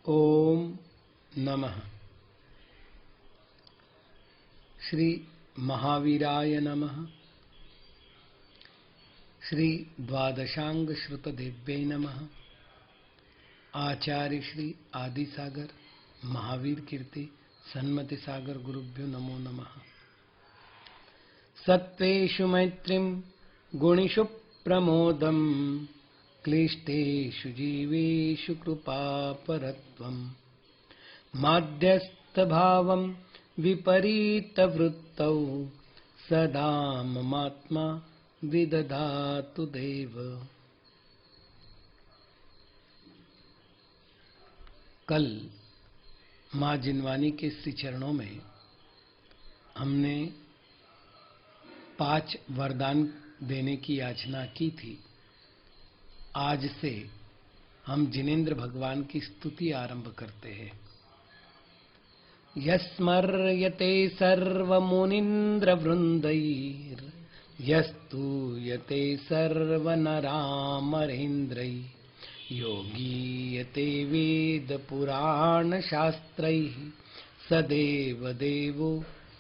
ओम नमः। श्री महावीराय नमः। श्री द्वादशांग श्रुत देव्यै नमः। आचार्य श्री आदि सागर महावीर कीर्ति सन्मति सागर गुरुभ्यो नमो नमः। सत्त्वेषु मैत्रीं गुणिषु प्रमोदं क्लिष्टेषु जीवेषु कृपापरत्वं माध्यस्थभावं विपरीतवृत्तौ सदा ममात्मा विदधातु देव। कल माँ जिनवानी के श्री चरणों में हमने 5 वरदान देने की याचना की थी। आज से हम जिनेंद्र भगवान की स्तुति आरंभ करते हैं। यस्मर्यते सर्वमुनीन्द्र वृंदैर् यस्तूयते सर्वनरामरेन्द्रै योगीयते वेद पुराण शास्त्रैः सदेव देवो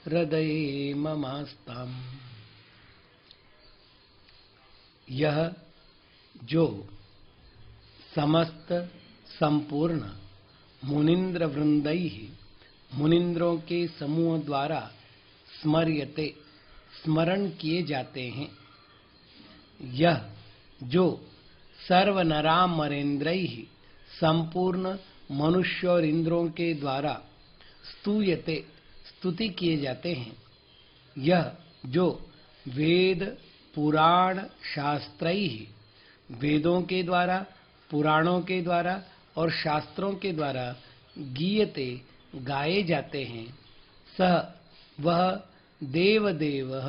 हृदये ममास्ताम्। यह जो समस्त संपूर्ण मुनीन्द्र वृंदैः मुनीन्द्रों के समूह द्वारा स्मर्यते स्मरण किए जाते हैं, यह जो सर्वनरामरेन्द्रैः संपूर्ण मनुष्य और इंद्रों के द्वारा स्तूयते स्तुति किए जाते हैं, यह जो वेद पुराण शास्त्रैः वेदों के द्वारा पुराणों के द्वारा और शास्त्रों के द्वारा गीयते गाए जाते हैं, सह वह देवदेवः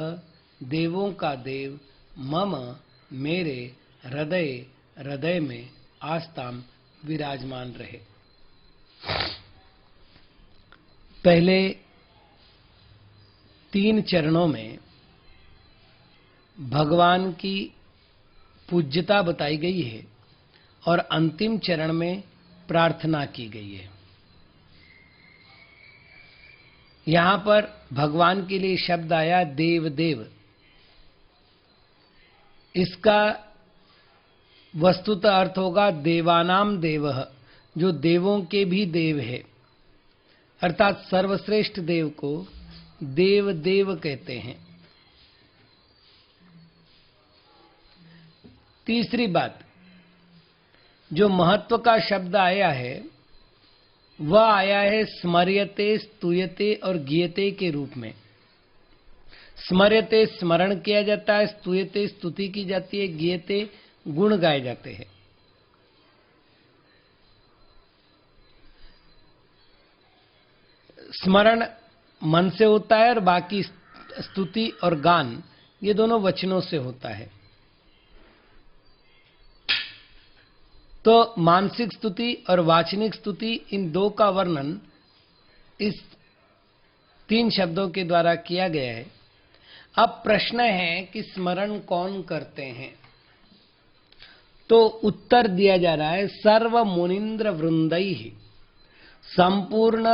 देवों का देव मम मेरे हृदय हृदय में आस्ताम विराजमान रहे। पहले 3 चरणों में भगवान की पूज्यता बताई गई है और अंतिम चरण में प्रार्थना की गई है। यहां पर भगवान के लिए शब्द आया देव देव। इसका वस्तुतः अर्थ होगा देवानाम देवः, जो देवों के भी देव है, अर्थात सर्वश्रेष्ठ देव को देव देव कहते हैं। तीसरी बात, जो महत्व का शब्द आया है वह आया है स्मर्यते स्तुयते और गीयते के रूप में। स्मर्यते स्मरण किया जाता है, स्तुयते स्तुति की जाती है, गीयते गुण गाए जाते हैं। स्मरण मन से होता है और बाकी स्तुति और गान ये दोनों वचनों से होता है। तो मानसिक स्तुति और वाचनिक स्तुति, इन 2 का वर्णन इस 3 शब्दों के द्वारा किया गया है। अब प्रश्न है कि स्मरण कौन करते हैं? तो उत्तर दिया जा रहा है सर्व मुनीन्द्र वृंदैः, संपूर्ण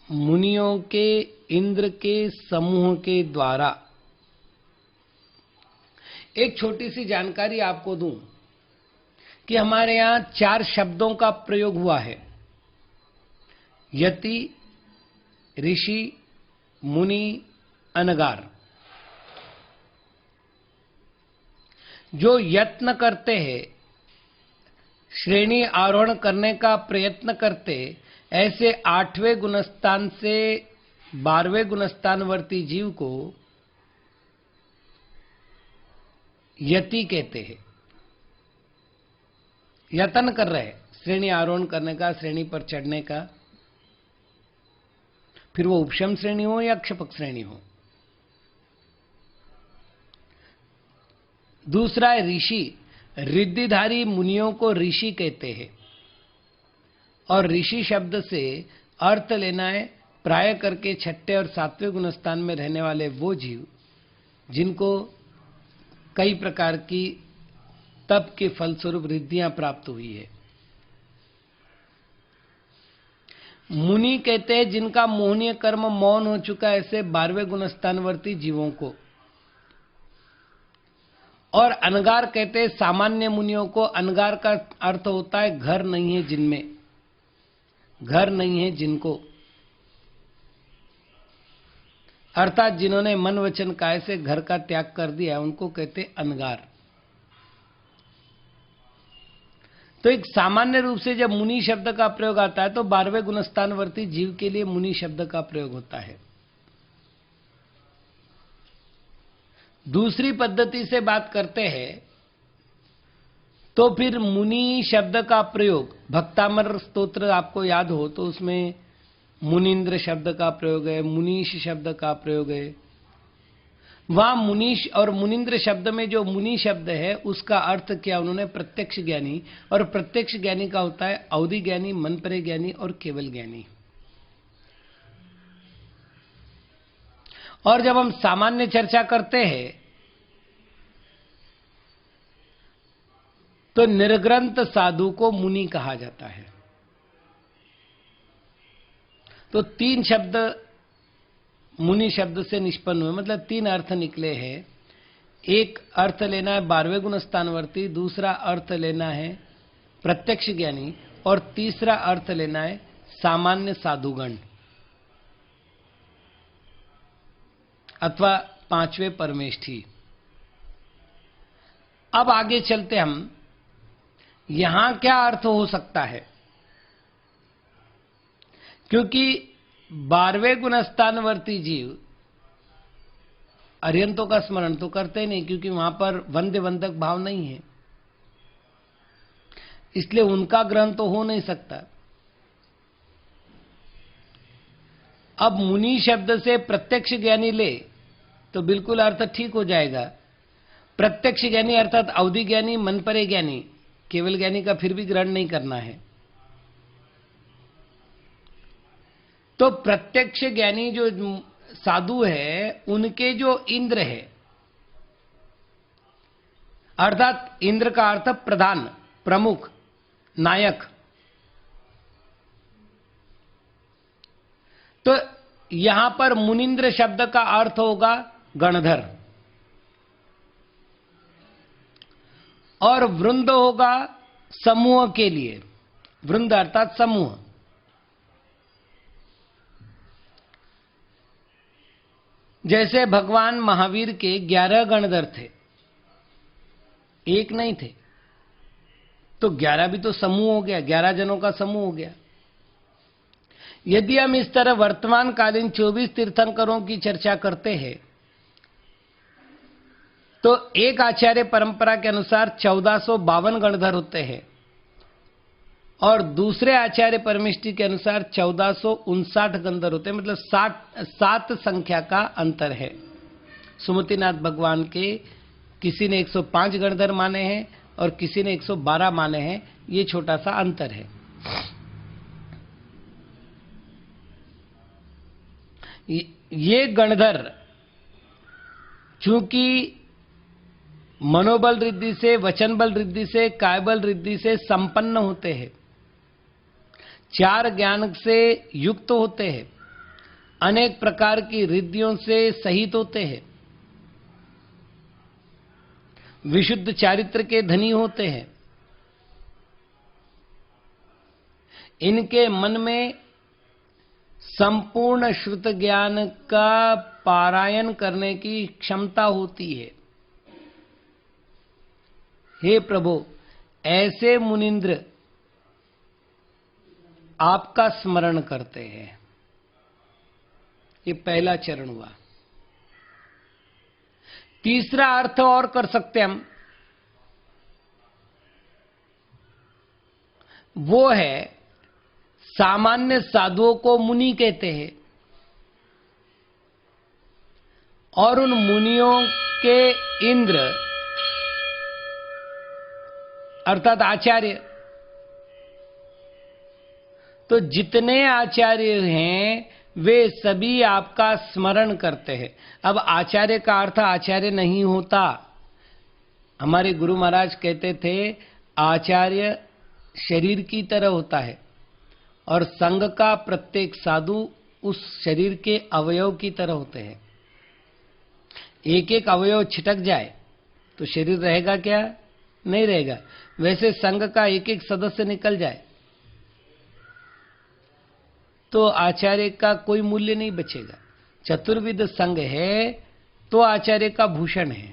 मुनियों के इंद्र के समूह के द्वारा। एक छोटी सी जानकारी आपको दूं कि हमारे यहां 4 शब्दों का प्रयोग हुआ है। यति, ऋषि, मुनि, अनगार। जो यत्न करते हैं, श्रेणी आरोहण करने का प्रयत्न करते, ऐसे 8वें गुणस्थान से 12वें गुणस्थानवर्ती जीव को यति कहते हैं। यत्न कर रहे हैं श्रेणी आरोहण करने का, श्रेणी पर चढ़ने का, फिर वो उपशम श्रेणी हो या क्षपक श्रेणी हो। दूसरा है ऋषि। रिद्धिधारी मुनियों को ऋषि कहते हैं और ऋषि शब्द से अर्थ लेना है प्राय करके 6ठे और 7वें गुणस्थान में रहने वाले वो जीव जिनको कई प्रकार की तप के फलस्वरूप रिद्धियां प्राप्त हुई है। मुनि कहते हैं जिनका मोहनीय कर्म मौन हो चुका है, ऐसे 12वें गुणस्थानवर्ती जीवों को। और अनगार कहते हैं सामान्य मुनियों को। अनगार का अर्थ होता है घर नहीं है जिनमें, घर नहीं है जिनको, अर्थात जिन्होंने मन वचन काय से घर का त्याग कर दिया, उनको कहते अनगार। तो एक सामान्य रूप से जब मुनि शब्द का प्रयोग आता है तो 12वें गुणस्थानवर्ती जीव के लिए मुनि शब्द का प्रयोग होता है। दूसरी पद्धति से बात करते हैं तो फिर मुनि शब्द का प्रयोग, भक्तामर स्तोत्र आपको याद हो तो उसमें मुनीन्द्र शब्द का प्रयोग है, मुनीश शब्द का प्रयोग है। वहां मुनीश और मुनीन्द्र शब्द में जो मुनि शब्द है उसका अर्थ क्या उन्होंने प्रत्यक्ष ज्ञानी, और प्रत्यक्ष ज्ञानी का होता है अवधि ज्ञानी, मन परे ज्ञानी और केवल ज्ञानी। और जब हम सामान्य चर्चा करते हैं तो निर्ग्रंथ साधु को मुनि कहा जाता है। तो 3 शब्द मुनि शब्द से निष्पन्न हुए, मतलब 3 अर्थ निकले हैं। एक अर्थ लेना है 12वें गुणस्थानवर्ती, दूसरा अर्थ लेना है प्रत्यक्ष ज्ञानी, और तीसरा अर्थ लेना है सामान्य साधुगण अथवा 5वें परमेष्ठी। अब आगे चलते हम, यहां क्या अर्थ हो सकता है, क्योंकि 12वें गुणस्थानवर्ती जीव अर्यंतों का स्मरण तो करते नहीं, क्योंकि वहां पर वंद्य वंदक भाव नहीं है, इसलिए उनका ग्रहण तो हो नहीं सकता। अब मुनि शब्द से प्रत्यक्ष ज्ञानी ले तो बिल्कुल अर्थ ठीक हो जाएगा। प्रत्यक्ष ज्ञानी अर्थात अवधि ज्ञानी, मन परे ज्ञानी, केवल ज्ञानी का फिर भी ग्रहण नहीं करना है। तो प्रत्यक्ष ज्ञानी जो साधु है उनके जो इंद्र है, अर्थात इंद्र का अर्थ प्रधान, प्रमुख, नायक, तो यहां पर मुनिंद्र शब्द का अर्थ होगा गणधर, और वृंद होगा समूह के लिए, वृंद अर्थात समूह। जैसे भगवान महावीर के 11 गणधर थे, एक नहीं थे, तो 11 भी तो समूह हो गया, 11 जनों का समूह हो गया। यदि हम इस तरह वर्तमान कालीन 24 तीर्थंकरों की चर्चा करते हैं तो एक आचार्य परंपरा के अनुसार 1452 गणधर होते हैं और दूसरे आचार्य परमिष्टि के अनुसार 1459 गणधर होते हैं, मतलब 7 संख्या का अंतर है। सुमतिनाथ भगवान के किसी ने 105 गणधर माने हैं और किसी ने 112 माने हैं, ये छोटा सा अंतर है। ये गणधर चूंकि मनोबल रिद्धि से, वचन बल रिद्धि से, कायबल रिद्धि से संपन्न होते हैं, 4 ज्ञान से युक्त होते हैं, अनेक प्रकार की रिद्धियों से सहित होते हैं, विशुद्ध चारित्र के धनी होते हैं, इनके मन में संपूर्ण श्रुत ज्ञान का पारायण करने की क्षमता होती है। हे प्रभु, ऐसे मुनिंद्र आपका स्मरण करते हैं। ये पहला चरण हुआ। तीसरा अर्थ और कर सकते हम, वो है सामान्य साधुओं को मुनि कहते हैं और उन मुनियों के इंद्र अर्थात आचार्य, तो जितने आचार्य हैं वे सभी आपका स्मरण करते हैं। अब आचार्य का अर्थ आचार्य नहीं होता। हमारे गुरु महाराज कहते थे आचार्य शरीर की तरह होता है और संघ का प्रत्येक साधु उस शरीर के अवयव की तरह होते हैं। एक एक अवयव छिटक जाए तो शरीर रहेगा क्या? नहीं रहेगा। वैसे संघ का एक एक सदस्य निकल जाए तो आचार्य का कोई मूल्य नहीं बचेगा। चतुर्विध संघ है तो आचार्य का भूषण है।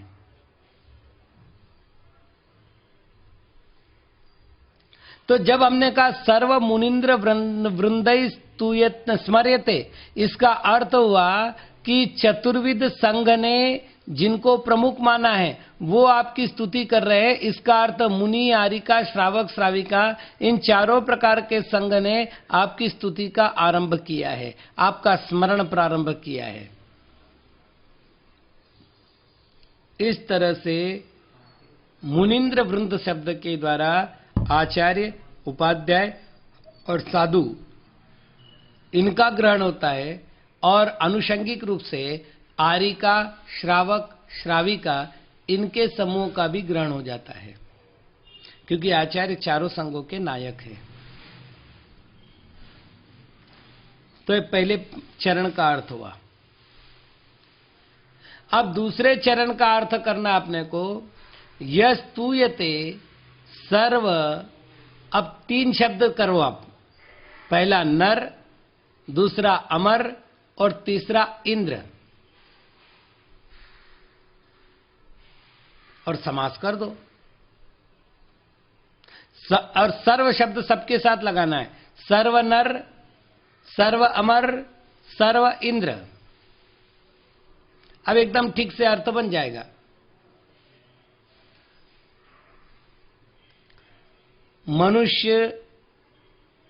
तो जब हमने कहा सर्व मुनिंद्र वृंदै स्तूयत स्मर्यते, इसका अर्थ हुआ कि चतुर्विध संघ ने जिनको प्रमुख माना है वो आपकी स्तुति कर रहे हैं। इसका अर्थ मुनि, आरिका, श्रावक, श्राविका, इन चारों प्रकार के संघ ने आपकी स्तुति का आरंभ किया है, आपका स्मरण प्रारंभ किया है। इस तरह से मुनिंद्र वृंद शब्द के द्वारा आचार्य, उपाध्याय और साधु इनका ग्रहण होता है, और अनुषंगिक रूप से आरिका, श्रावक, श्राविका इनके समूह का भी ग्रहण हो जाता है, क्योंकि आचार्य चारों संघों के नायक हैं। तो ये पहले चरण का अर्थ हुआ। अब दूसरे चरण का अर्थ करना आपने को। यस्तूयते सर्व, अब 3 शब्द करो आप। पहला नर, दूसरा अमर और तीसरा इंद्र, और समास कर दो। और सर्व शब्द सबके साथ लगाना है। सर्व नर, सर्व अमर, सर्व इंद्र। अब एकदम ठीक से अर्थ बन जाएगा। मनुष्य,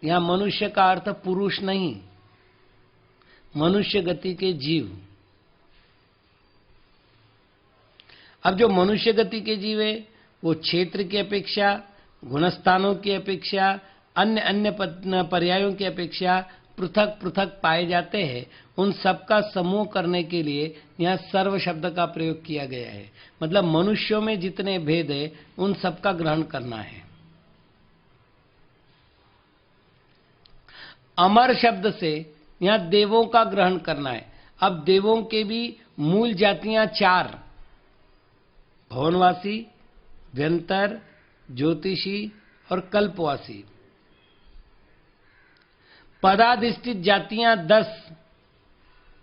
यहां मनुष्य का अर्थ पुरुष नहीं, मनुष्य गति के जीव। अब जो मनुष्य गति के जीव है वो क्षेत्र की अपेक्षा, गुणस्थानों की अपेक्षा, अन्य अन्य पर्यायों की अपेक्षा पृथक पृथक पाए जाते हैं। उन सबका समूह करने के लिए यहाँ सर्व शब्द का प्रयोग किया गया है। मतलब मनुष्यों में जितने भेद है उन सबका ग्रहण करना है। अमर शब्द से यहाँ देवों का ग्रहण करना है। अब देवों के भी मूल जातियां 4, भवनवासी, व्यंतर, ज्योतिषी और कल्पवासी। पदाधिष्ठित जातियां 10,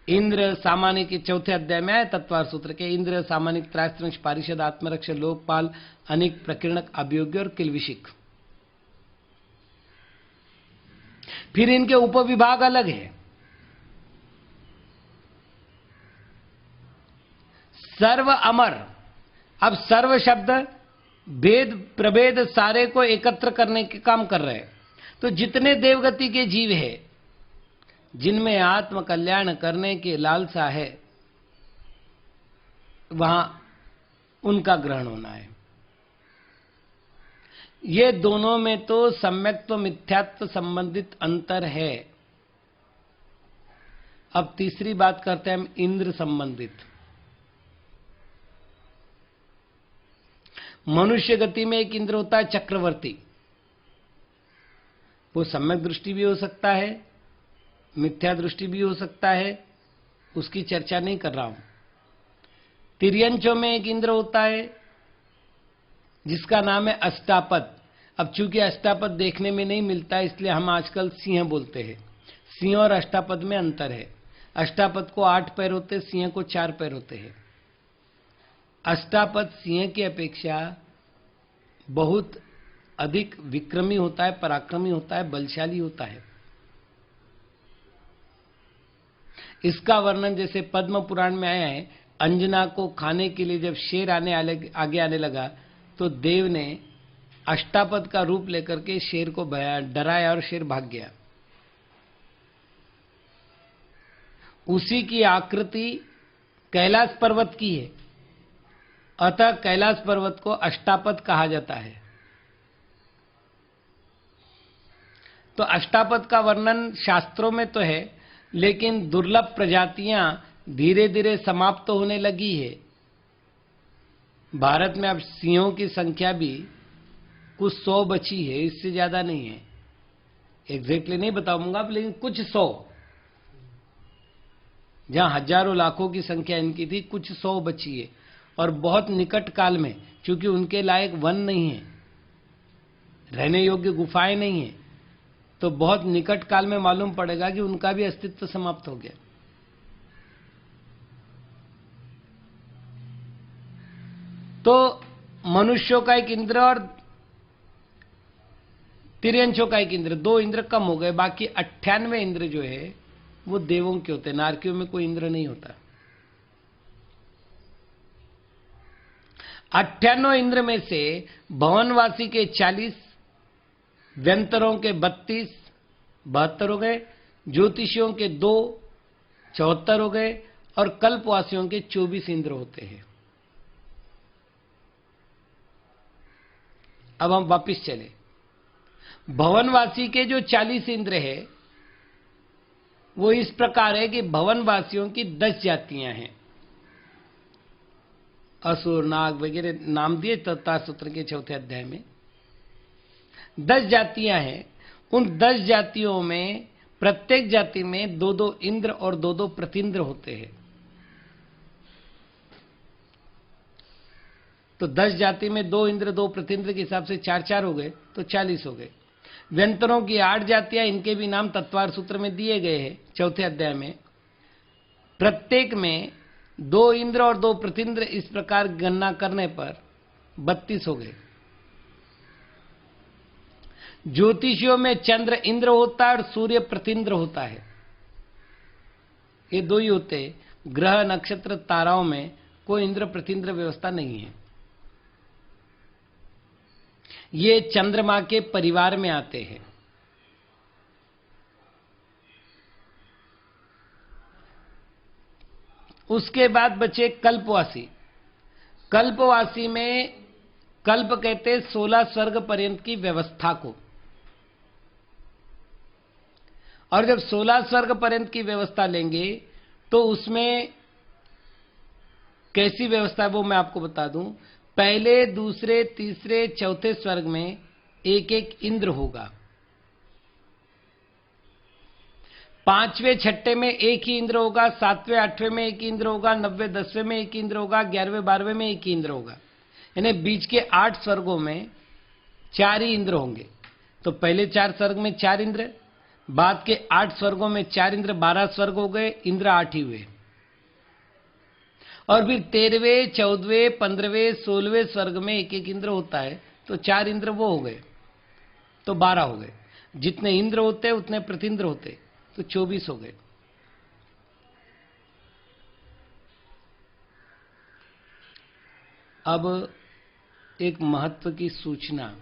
इंद्र सामान्य के 4थे अध्याय में आए तत्वार सूत्र के। इंद्र, सामानिक, त्रास्त्रंश, पारिषद, आत्मरक्ष, लोकपाल, अनिक, प्रकीर्णक, अभियोग्य और किलविशिक। फिर इनके उपविभाग अलग है। सर्व अमर, अब सर्व शब्द भेद प्रभेद सारे को एकत्र करने के काम कर रहे हैं। तो जितने देवगति के जीव है जिनमें आत्म कल्याण करने की लालसा है वहां उनका ग्रहण होना है। ये दोनों में तो सम्यक्त्व मिथ्यात्व संबंधित अंतर है। अब तीसरी बात करते हैं हम इंद्र संबंधित। मनुष्य गति में एक इंद्र होता है चक्रवर्ती। वो सम्यक दृष्टि भी हो सकता है, मिथ्या दृष्टि भी हो सकता है, उसकी चर्चा नहीं कर रहा हूं। तिर्यंचों में एक इंद्र होता है जिसका नाम है अष्टापद। अब चूंकि अष्टापद देखने में नहीं मिलता इसलिए हम आजकल सिंह बोलते हैं। सिंह और अष्टापद में अंतर है। अष्टापद को 8 पैर होते हैं, सिंह को 4 पैर होते हैं। अष्टापद सिंह की अपेक्षा बहुत अधिक विक्रमी होता है, पराक्रमी होता है, बलशाली होता है। इसका वर्णन जैसे पद्म पुराण में आया है। अंजना को खाने के लिए जब शेर आगे आने लगा तो देव ने अष्टापद का रूप लेकर के शेर को डराया और शेर भाग गया। उसी की आकृति कैलाश पर्वत की है, अतः कैलाश पर्वत को अष्टापद कहा जाता है। तो अष्टापद का वर्णन शास्त्रों में तो है, लेकिन दुर्लभ प्रजातियां धीरे धीरे समाप्त होने लगी है। भारत में अब सिंहों की संख्या भी कुछ 100 बची है, इससे ज्यादा नहीं है। एग्जैक्टली नहीं बताऊंगा, लेकिन कुछ 100, जहां हजारों लाखों की संख्या इनकी थी, कुछ 100 बची है। और बहुत निकट काल में, क्योंकि उनके लायक वन नहीं है, रहने योग्य गुफाएं नहीं है, तो बहुत निकट काल में मालूम पड़ेगा कि उनका भी अस्तित्व समाप्त हो गया। तो मनुष्यों का एक इंद्र और तिर्यंशों का एक इंद्र, 2 इंद्र कम हो गए। बाकी 98 इंद्र जो है वो देवों के होते हैं, नारकियों में कोई इंद्र नहीं होता। 98 इंद्र में से भवनवासी के 40, व्यंतरों के 32, 72 हो गए, ज्योतिषियों के 2, 74 हो गए, और कल्पवासियों के 24 इंद्र होते हैं। अब हम वापिस चले। भवनवासी के जो 40 इंद्र है वो इस प्रकार है कि भवनवासियों की 10 जातियां हैं। असुर, नाग वगैरह नाम दिए तत्व सूत्र के 4थे अध्याय में 10 जातियां हैं। उन 10 जातियों में प्रत्येक जाति में 2-2 इंद्र और 2-2 प्रतिंद्र होते हैं। तो 10 जाति में 2 इंद्र 2 प्रतिंद्र के हिसाब से 4-4 हो गए, तो 40 हो गए। व्यंतरों की 8 जातियां, इनके भी नाम तत्वार सूत्र में दिए गए हैं 4थे अध्याय में। प्रत्येक में 2 इंद्र और 2 प्रतिंद्र, इस प्रकार गणना करने पर 32 हो गए। ज्योतिषियों में चंद्र इंद्र होता है और सूर्य प्रतिंद्र होता है, ये 2 ही होते। ग्रह, नक्षत्र, ताराओं में कोई इंद्र प्रतिंद्र व्यवस्था नहीं है। ये चंद्रमा के परिवार में आते हैं। उसके बाद बचे कल्पवासी। कल्पवासी में कल्प कहते 16 स्वर्ग पर्यंत की व्यवस्था को, और जब 16 स्वर्ग पर्यंत की व्यवस्था लेंगे तो उसमें कैसी व्यवस्था है वो मैं आपको बता दूं। पहले, दूसरे, तीसरे, चौथे स्वर्ग में एक एक इंद्र होगा। 5वें, 6ठे में एक ही इंद्र होगा, 7वें, 8वें में एक ही इंद्र होगा, 9वें, 10वें में एक ही इंद्र होगा, 11वें, 12वें में एक ही इंद्र होगा। यानी बीच के 8 स्वर्गों में 4 ही इंद्र होंगे। तो पहले 4 स्वर्ग में 4 इंद्र, बाद के 8 स्वर्गों में 4 इंद्र, 12 स्वर्ग हो गए, इंद्र 8 ही हुए। और फिर 13वें, 14वें, 15वें, 16वें स्वर्ग में एक एक इंद्र होता है, तो 4 इंद्र वो हो गए, तो 12 हो गए। जितने इंद्र होते उतने प्रतिंद्र होते, तो 24 हो गए। अब एक महत्व की सूचना,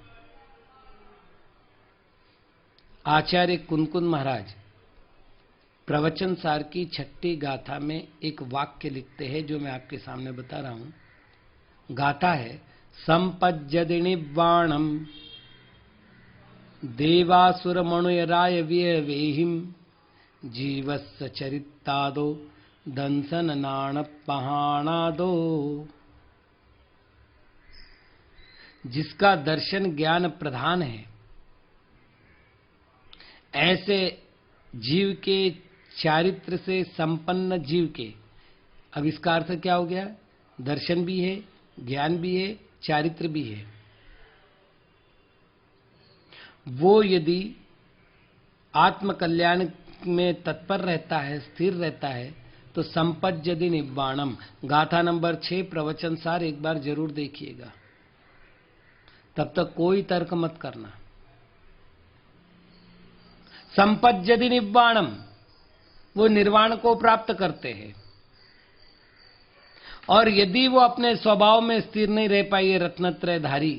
आचार्य कुनकुन महाराज प्रवचन सार की 6ठी गाथा में एक वाक्य लिखते हैं, जो मैं आपके सामने बता रहा हूं। गाथा है, संपज्जति निवाणम देवासुर मणुयराय व्यवेहिम जीवस्य चरितादो दंसन नाण पहाणादो। जिसका दर्शन ज्ञान प्रधान है, ऐसे जीव के चारित्र से संपन्न जीव के, अब इसका अर्थ क्या हो गया? दर्शन भी है, ज्ञान भी है, चारित्र भी है। वो यदि आत्म कल्याण में तत्पर रहता है, स्थिर रहता है, तो संपज्जति निब्बाणम, गाथा नंबर 6 प्रवचन सार एक बार जरूर देखिएगा। तब तक कोई तर्क मत करना। संपज्जति निब्बाणम, वो निर्वाण को प्राप्त करते हैं। और यदि वो अपने स्वभाव में स्थिर नहीं रह पाए रत्नत्रयधारी,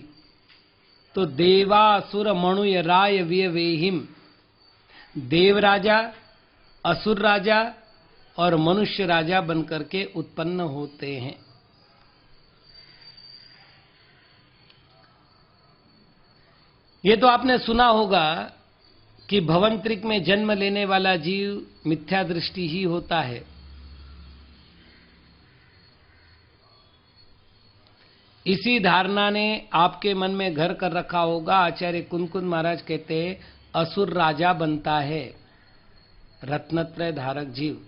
तो देवासुर मणुय राय व्यवेहिम, देव राजा, असुर राजा और मनुष्य राजा बनकर के उत्पन्न होते हैं। ये तो आपने सुना होगा कि भवंतरिक में जन्म लेने वाला जीव मिथ्या दृष्टि ही होता है। इसी धारणा ने आपके मन में घर कर रखा होगा। आचार्य कुनकुन महाराज कहते हैं, असुर राजा बनता है, रत्नत्रय धारक जीव।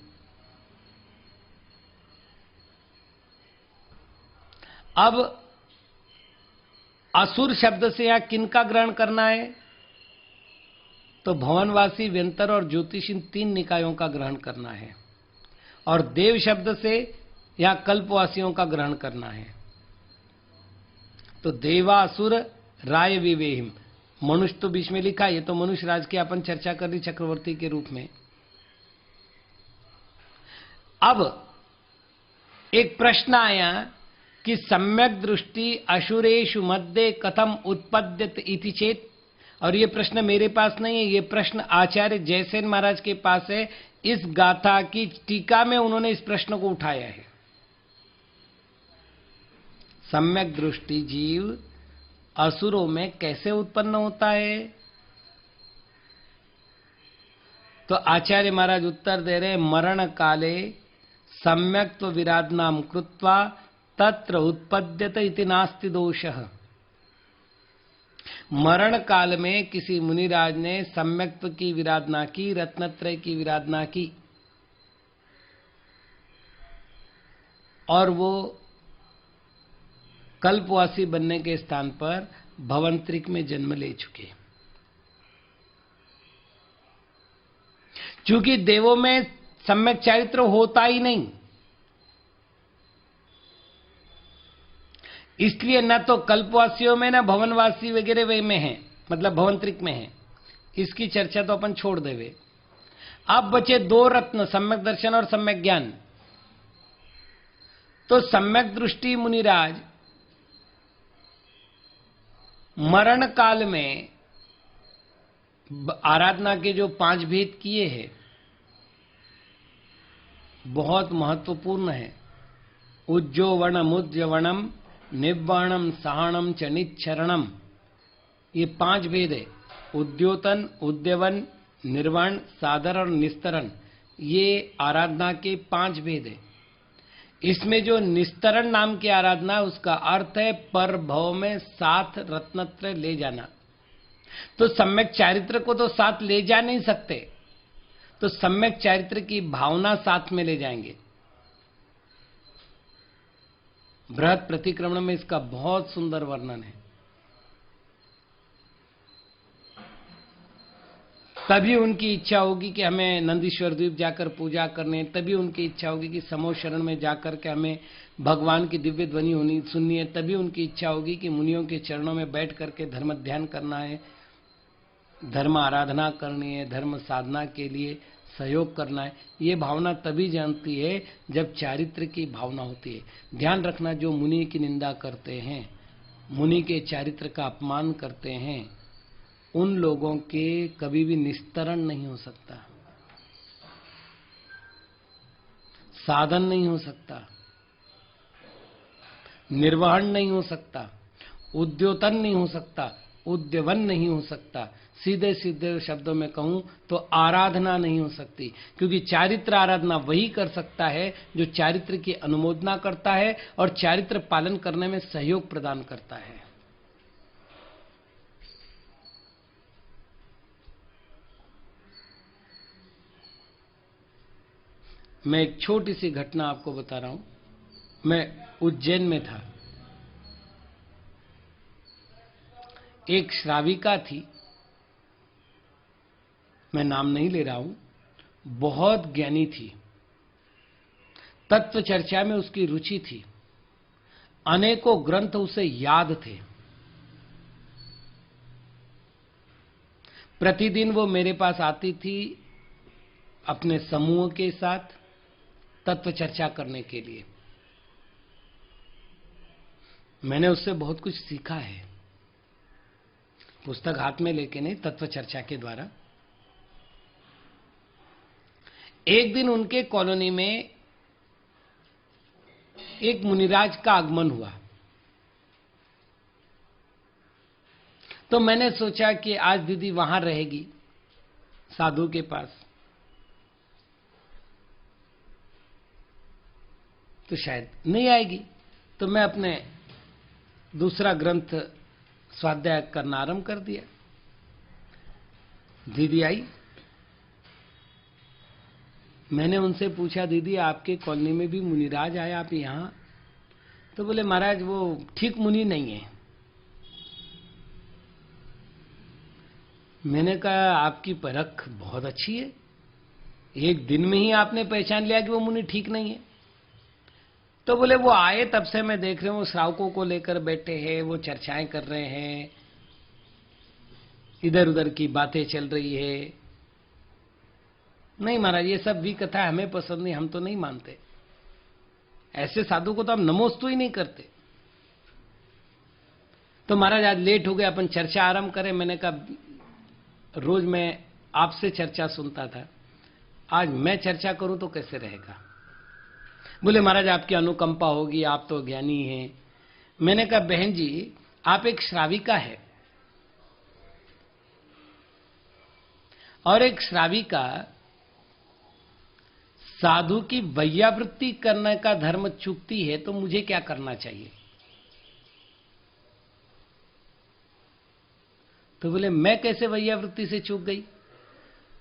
अब असुर शब्द से यहां किनका ग्रहण करना है? तो भवनवासी, व्यंतर और ज्योतिष, इन 3 निकायों का ग्रहण करना है। और देव शब्द से यहां कल्पवासियों का ग्रहण करना है। तो देवासुर राय विवेहिम, मनुष्य तो बीच में लिखा, ये तो मनुष्य राज की अपन चर्चा कर ली चक्रवर्ती के रूप में। अब एक प्रश्न आया कि सम्यक दृष्टि असुरेषु मध्ये कथम उत्पद्यत इति चेत। और ये प्रश्न मेरे पास नहीं है, ये प्रश्न आचार्य जयसेन महाराज के पास है। इस गाथा की टीका में उन्होंने इस प्रश्न को उठाया है। सम्यक दृष्टि जीव असुरों में कैसे उत्पन्न होता है? तो आचार्य महाराज उत्तर दे रहे, मरण काले सम्यक्त्व विराधनाम कृत्वा तत्र उत्पद्यत इति नास्ति दोषः। मरण काल में किसी मुनिराज ने सम्यक्त्व की विराधना की, रत्नत्रय की विराधना की, और वो कल्पवासी बनने के स्थान पर भवंतरिक में जन्म ले चुके। चूंकि देवों में सम्यक चारित्र होता ही नहीं, इसलिए न तो कल्पवासियों में न भवनवासी वगैरह वे में है, मतलब भवंतरिक में है। इसकी चर्चा तो अपन छोड़ देवे। अब बचे 2 रत्न, सम्यक दर्शन और सम्यक ज्ञान। तो सम्यक दृष्टि मुनिराज मरण काल में आराधना के जो 5 भेद किए हैं, बहुत महत्वपूर्ण है। उज्जोवणम उज्जवणम निव्वाणम सहाणम च निच्छरणम, ये 5 भेद है। उद्योतन, उद्यवन, निर्वाण, साधर और निस्तरण, ये आराधना के 5 भेद है। इसमें जो निस्तरण नाम की आराधना है, उसका अर्थ है पर भव में 7 रत्नत्रय ले जाना। तो सम्यक चारित्र को तो साथ ले जा नहीं सकते, तो सम्यक चारित्र की भावना साथ में ले जाएंगे। बृहद प्रतिक्रमण में इसका बहुत सुंदर वर्णन है। तभी उनकी इच्छा होगी कि हमें नंदीश्वर द्वीप जाकर पूजा करने, तभी उनकी इच्छा होगी कि समो शरण में जाकर के हमें भगवान की दिव्य ध्वनि होनी सुननी है, तभी उनकी इच्छा होगी कि मुनियों के चरणों में बैठ करके धर्म ध्यान करना है, धर्म आराधना करनी है, धर्म साधना के लिए सहयोग करना है। ये भावना तभी जानती है जब चारित्र की भावना होती है। ध्यान रखना, जो मुनि की निंदा करते हैं, मुनि के चारित्र का अपमान करते हैं, उन लोगों के कभी भी निस्तरण नहीं हो सकता, साधन नहीं हो सकता, निर्वहन नहीं हो सकता, उद्योतन नहीं हो सकता, उद्यवन नहीं हो सकता। सीधे सीधे शब्दों में कहूं तो आराधना नहीं हो सकती, क्योंकि चारित्र आराधना वही कर सकता है जो चारित्र की अनुमोदना करता है और चारित्र पालन करने में सहयोग प्रदान करता है। मैं एक छोटी सी घटना आपको बता रहा हूं। मैं उज्जैन में था, एक श्राविका थी, मैं नाम नहीं ले रहा हूं, बहुत ज्ञानी थी, तत्व चर्चा में उसकी रुचि थी, अनेकों ग्रंथ उसे याद थे। प्रतिदिन वो मेरे पास आती थी अपने समूह के साथ तत्व चर्चा करने के लिए। मैंने उससे बहुत कुछ सीखा है, पुस्तक हाथ में लेके नहीं, तत्व चर्चा के द्वारा। एक दिन उनके कॉलोनी में एक मुनिराज का आगमन हुआ, तो मैंने सोचा कि आज दीदी वहां रहेगी साधु के पास, तो शायद नहीं आएगी। तो मैं अपने दूसरा ग्रंथ स्वाध्याय करना आरंभ कर दिया। दीदी आई, मैंने उनसे पूछा दीदी आपके कॉलोनी में भी मुनिराज आए आप यहाँ? तो बोले महाराज वो ठीक मुनि नहीं है। मैंने कहा आपकी परख बहुत अच्छी है, एक दिन में ही आपने पहचान लिया कि वो मुनि ठीक नहीं है। तो बोले वो आए तब से मैं देख रहे हूं श्रावकों को लेकर बैठे हैं, वो चर्चाएं कर रहे हैं, इधर उधर की बातें चल रही है। नहीं महाराज ये सब भी कथा हमें पसंद नहीं, हम तो नहीं मानते, ऐसे साधु को तो हम नमोस्तु ही नहीं करते। तो महाराज आज लेट हो गया, अपन चर्चा आरंभ करें। मैंने कहा रोज मैं आपसे चर्चा सुनता था, आज मैं चर्चा करूं तो कैसे रहेगा? बोले महाराज आपकी अनुकंपा होगी, आप तो ज्ञानी हैं। मैंने कहा बहन जी आप एक श्राविका है, और एक श्राविका साधु की वैयावृत्ति करने का धर्म चूकती है, तो मुझे क्या करना चाहिए? तो बोले मैं कैसे वैयावृत्ति से चूक गई?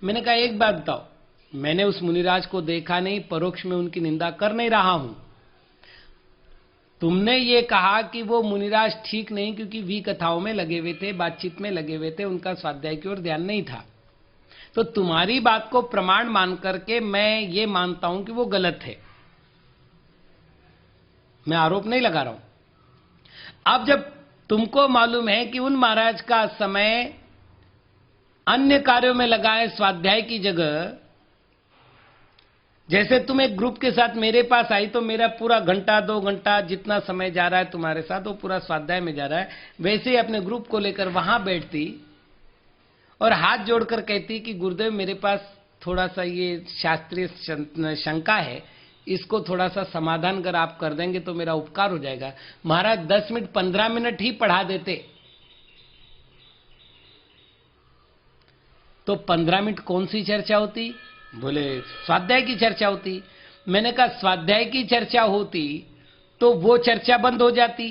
मैंने कहा एक बात बताओ, मैंने उस मुनिराज को देखा नहीं, परोक्ष में उनकी निंदा कर नहीं रहा हूं। तुमने ये कहा कि वो मुनिराज ठीक नहीं क्योंकि वी कथाओं में लगे हुए थे, बातचीत में लगे हुए थे, उनका स्वाध्याय की ओर ध्यान नहीं था। तो तुम्हारी बात को प्रमाण मान करके मैं ये मानता हूं कि वो गलत है, मैं आरोप नहीं लगा रहा हूं। अब जब तुमको मालूम है कि उन महाराज का समय अन्य कार्यों में लगा है स्वाध्याय की जगह, जैसे तुम एक ग्रुप के साथ मेरे पास आई तो मेरा पूरा घंटा 2 घंटा जितना समय जा रहा है तुम्हारे साथ वो पूरा स्वाध्याय में जा रहा है, वैसे ही अपने ग्रुप को लेकर वहां बैठती और हाथ जोड़कर कहती कि गुरुदेव मेरे पास थोड़ा सा ये शास्त्रीय शंका है, इसको थोड़ा सा समाधान अगर आप कर देंगे तो मेरा उपकार हो जाएगा। महाराज 10 मिनट 15 मिनट ही पढ़ा देते तो 15 मिनट कौन सी चर्चा होती? बोले स्वाध्याय की चर्चा होती। मैंने कहा स्वाध्याय की चर्चा होती तो वो चर्चा बंद हो जाती?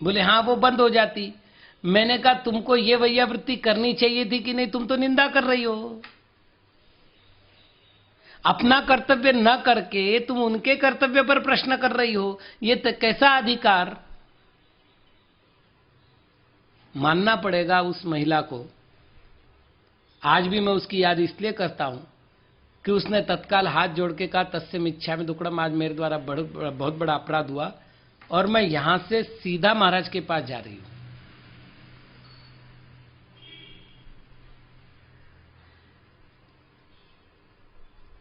बोले हाँ वो बंद हो जाती। मैंने कहा तुमको ये वैयावृत्ति करनी चाहिए थी कि नहीं? तुम तो निंदा कर रही हो, अपना कर्तव्य न करके तुम उनके कर्तव्य पर प्रश्न कर रही हो, ये तो कैसा अधिकार? मानना पड़ेगा उस महिला को। आज भी मैं उसकी याद इसलिए करता हूं कि उसने तत्काल हाथ जोड़ के कहा तस्य मिच्छामि दुक्कडम, आज मेरे द्वारा बहुत बड़ा अपराध हुआ और मैं यहां से सीधा महाराज के पास जा रही हूं।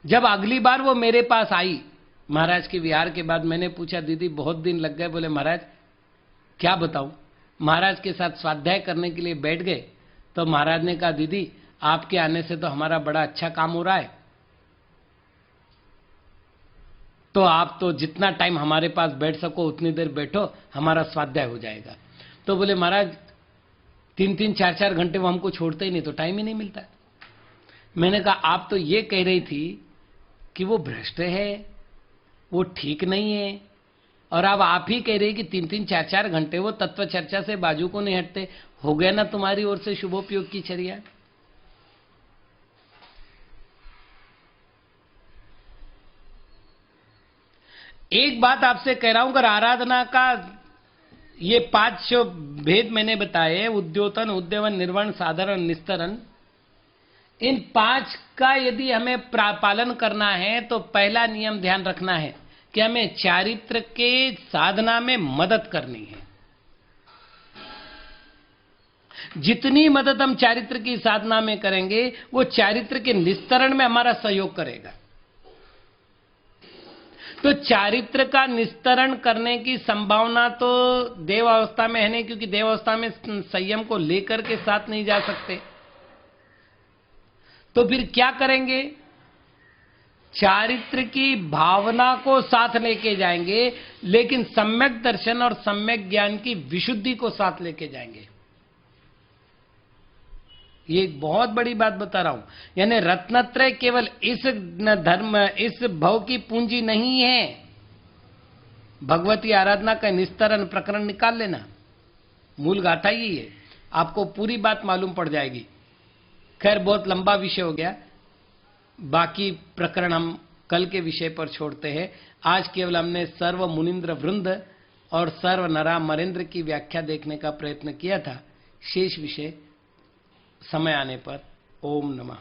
जब अगली बार वो मेरे पास आई महाराज के विहार के बाद, मैंने पूछा दीदी बहुत दिन लग गए। बोले महाराज क्या बताऊं? महाराज के साथ स्वाध्याय करने के लिए बैठ गए तो महाराज ने कहा दीदी आपके आने से तो हमारा बड़ा अच्छा काम हो रहा है, तो आप तो जितना टाइम हमारे पास बैठ सको उतनी देर बैठो, हमारा स्वाध्याय हो जाएगा। तो बोले महाराज 3-3 4-4 घंटे वो हमको छोड़ते ही नहीं, तो टाइम ही नहीं मिलता। मैंने कहा आप तो ये कह रही थी कि वो भ्रष्ट है, वो ठीक नहीं है, और अब आप ही कह रहे कि 3-3 4-4 घंटे वो तत्व चर्चा से बाजू को नहीं हटते। हो गया ना तुम्हारी ओर से शुभोपयोग की चर्या? एक बात आपसे कह रहा हूं, अगर आराधना का ये 5 भेद मैंने बताए, उद्योतन, उद्यवन, निर्वण, साधारण, निस्तरण, इन 5 का यदि हमें पालन करना है तो पहला नियम ध्यान रखना है कि हमें चारित्र के साधना में मदद करनी है। जितनी मदद हम चारित्र की साधना में करेंगे वो चारित्र के निस्तरण में हमारा सहयोग करेगा। तो चारित्र का निस्तरण करने की संभावना तो देव अवस्था में है नहीं, क्योंकि देव अवस्था में संयम को लेकर के साथ नहीं जा सकते। तो फिर क्या करेंगे? चारित्र की भावना को साथ लेके जाएंगे, लेकिन सम्यक दर्शन और सम्यक ज्ञान की विशुद्धि को साथ लेके जाएंगे। ये एक बहुत बड़ी बात बता रहा हूं। यानी रत्नत्रय केवल इस धर्म, इस भव की पूंजी नहीं है। भगवती आराधना का निस्तरण प्रकरण निकाल लेना, मूल गाथा ही है, आपको पूरी बात मालूम पड़ जाएगी खैर, बहुत लंबा विषय हो गया, बाकी प्रकरण हम कल के विषय पर छोड़ते हैं। आज केवल हमने सर्व मुनिंद्र वृंद और सर्व नरा मरेंद्र की व्याख्या देखने का प्रयत्न किया था। शेष विषय समय आने पर। ओम नमः।